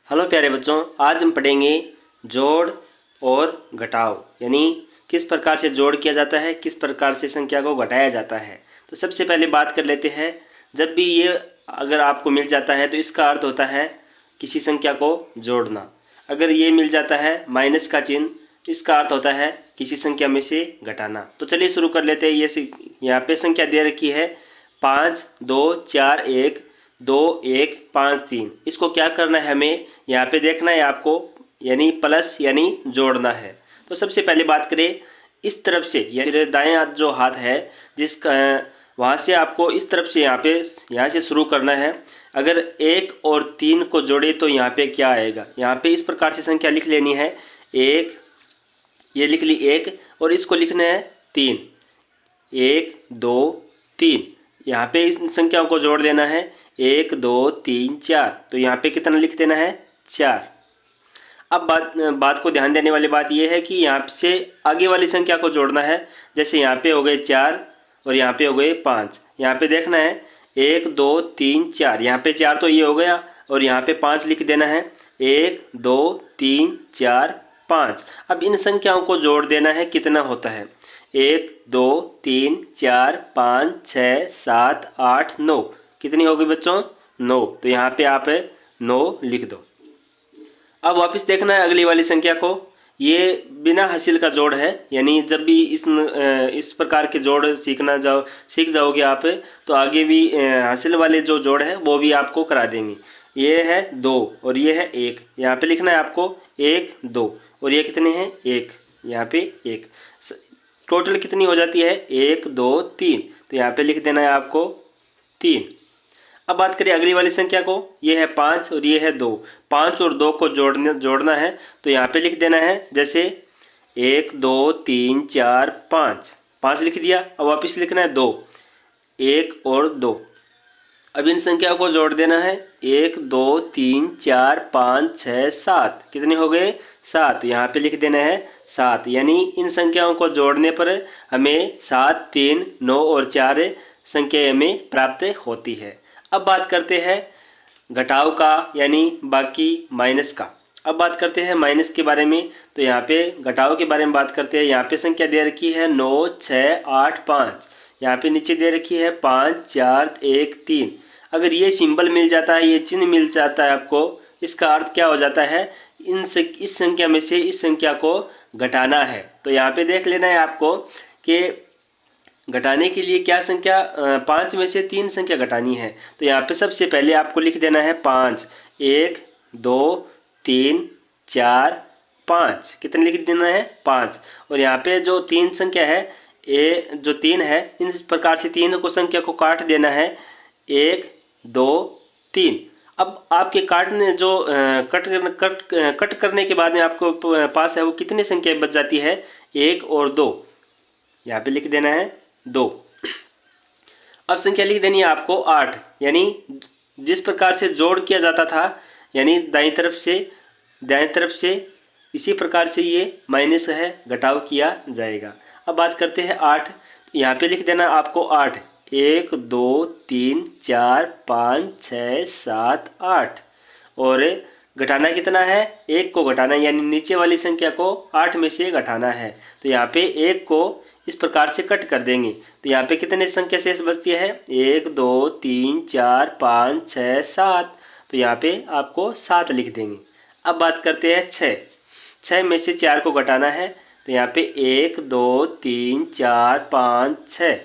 Hello प्यारे बच्चों, आज हम पढ़ेंगे जोड़ और घटाव, यानी किस प्रकार से जोड़ किया जाता है, किस प्रकार से संख्या को घटाया जाता है। तो सबसे पहले बात कर लेते हैं। जब भी ये अगर आपको मिल जाता है तो इसका अर्थ होता है किसी संख्या को जोड़ना। अगर ये मिल जाता है माइनस का चिन्ह, इसका अर्थ होता है किसी संख्या में से घटाना। तो चलिए शुरू कर लेते हैं। ये यहाँ पे संख्या दे रखी है 5 2 4 1 2 1 5 3। इसको क्या करना है, हमें यहाँ पे देखना है आपको, यानी प्लस यानी जोड़ना है। तो सबसे पहले बात करें इस तरफ से, या फिर दाएं हाथ जो हाथ है जिसका वहाँ से आपको इस तरफ से यहाँ से शुरू करना है। अगर 1 और 3 को जोड़े तो यहाँ पे क्या आएगा, यहाँ पे इस प्रकार से संख्या लिख लेनी है। 1, ये लिख ली 1, और इसको लिखना है 3। 1 2 3, यहाँ पे इस संख्याओं को जोड़ देना है। 1 2 3 4, तो यहाँ पे कितना लिख देना है 4। अब बात को ध्यान देने वाली बात यह है कि यहाँ से आगे वाली संख्या को जोड़ना है। जैसे यहाँ पे हो गए 4 और यहाँ पे हो गए 5। यहाँ पे देखना है 1 2 3 4, यहाँ पे 4 तो ये हो गया, और यहाँ पे 5 लिख देना है। 1 2 3 4 5। अब इन संख्याओं को जोड़ देना है, कितना होता है 1 2 3 4 5 6 7 8 9। कितनी होगी बच्चों 9, तो यहाँ पे आप 9 लिख दो। अब वापस देखना है अगली वाली संख्या को। ये बिना हासिल का जोड़ है, यानी जब भी इस प्रकार के जोड़ सीख जाओगे आप, तो आगे भी हासिल वाले जो जोड़ है वो भी आपको करा देंगे। ये है 2 और ये है 1, यहाँ पे लिखना है आपको 1 2, और ये कितने हैं 1, यहाँ पे 1। टोटल कितनी हो जाती है 1 2 3, तो यहाँ पे लिख देना है आपको 3। अब बात करें अगली वाली संख्या को। ये है 5 और ये है 2। 5 और 2 को जोड़ना है, तो यहाँ पे लिख देना है जैसे 1 2 3 4 5। 5 लिख दिया। अब वापस लिखना है 2, 1 और 2। अब इन संख्याओं को जोड़ देना है। 1 2 3 4 5 6 7, कितने हो गए 7, यहाँ पे लिख देना है 7। यानी इन संख्याओं को जोड़ने पर हमें 7 3 9 और 4 संख्या हमें प्राप्त होती है। अब बात करते हैं घटाव का, यानी बाकी माइनस का। अब बात करते हैं माइनस के बारे में। तो यहाँ पे घटाव के बारे में बात करते हैं। यहाँ पे संख्या दे रखी है 9 6 8 5। यहाँ पे नीचे दे रखी है 5 4 1 3। अगर ये सिंबल मिल जाता है, ये चिन्ह मिल जाता है आपको, इसका अर्थ क्या हो जाता है, इस संख्या में से इस संख्या को घटाना है। तो यहाँ पे देख लेना है आपको कि घटाने के लिए क्या संख्या, 5 में से 3 संख्या घटानी है। तो यहाँ पे सबसे पहले आपको लिख देना है 5। 1 2 3 4 5, कितने लिख देना है 5। और यहाँ पे जो 3 संख्या है, जो 3 है, इस प्रकार से 3 को संख्या को काट देना है। 1 2 3। अब आपके काटने जो कट करने के बाद में आपको पास है वो कितनी संख्या बच जाती है, 1 और 2। यहाँ पे लिख देना है 2। अब संख्या लिख देनी है आपको 8, यानी जिस प्रकार से जोड़ किया जाता था, यानी दाईं तरफ से इसी प्रकार से ये माइनस है, घटाव किया जाएगा। अब बात करते हैं 8। यहाँ पे लिख देना आपको 8। 1 2 3 4 5 6 7 8, और घटाना कितना है, 1 को घटाना है, यानी नीचे वाली संख्या को 8 में से घटाना है। तो यहाँ पे 1 को इस प्रकार से कट कर देंगे, तो यहाँ पे कितने संख्या शेष बचती है, 1 2 3 4 5 6 7। तो यहाँ पे आपको 7 लिख देंगे। अब बात करते हैं 6। 6 में से 4 को घटाना है, तो यहाँ पे 1 2 3 4 5 6।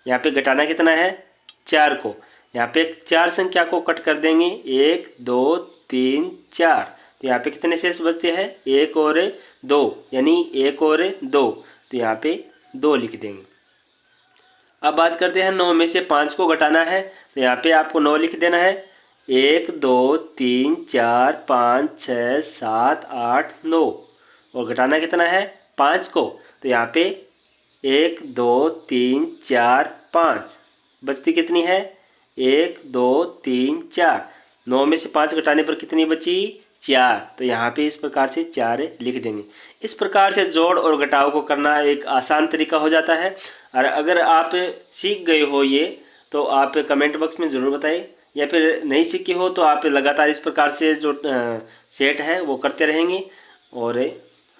यहाँ पे घटाना कितना है 4 को, यहाँ पे 4 संख्या को कट कर देंगे, 1 2 3 4। तो यहाँ पे कितने शेष बचते हैं, 1 और 2, यानी 1 और 2। तो यहाँ पे 2 लिख देंगे। अब बात करते हैं 9 में से 5 को घटाना है, तो यहाँ पे आपको 9 लिख देना है। 1 2 3 4 5 6 7 8 9, और घटाना कितना है 5 को, तो यहाँ पे 1 2 3 4 5, बचती कितनी है 1 2 3 4। 9 में से 5 घटाने पर कितनी बची 4, तो यहाँ पे इस प्रकार से 4 लिख देंगे। इस प्रकार से जोड़ और घटाव को करना एक आसान तरीका हो जाता है। और अगर आप सीख गए हो ये, तो आप कमेंट बॉक्स में ज़रूर बताएं। या फिर नहीं सीखे हो तो आप लगातार इस प्रकार से जो सेट है वो करते रहेंगे और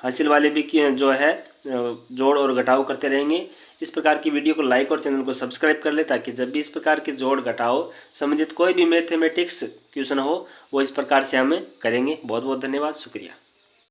हासिल वाले भी जो है जोड़ और घटाव करते रहेंगे। इस प्रकार की वीडियो को लाइक और चैनल को सब्सक्राइब कर ले, ताकि जब भी इस प्रकार के जोड़ घटाव संबंधित कोई भी मैथमेटिक्स क्वेश्चन हो वो इस प्रकार से हम करेंगे। बहुत बहुत धन्यवाद, शुक्रिया।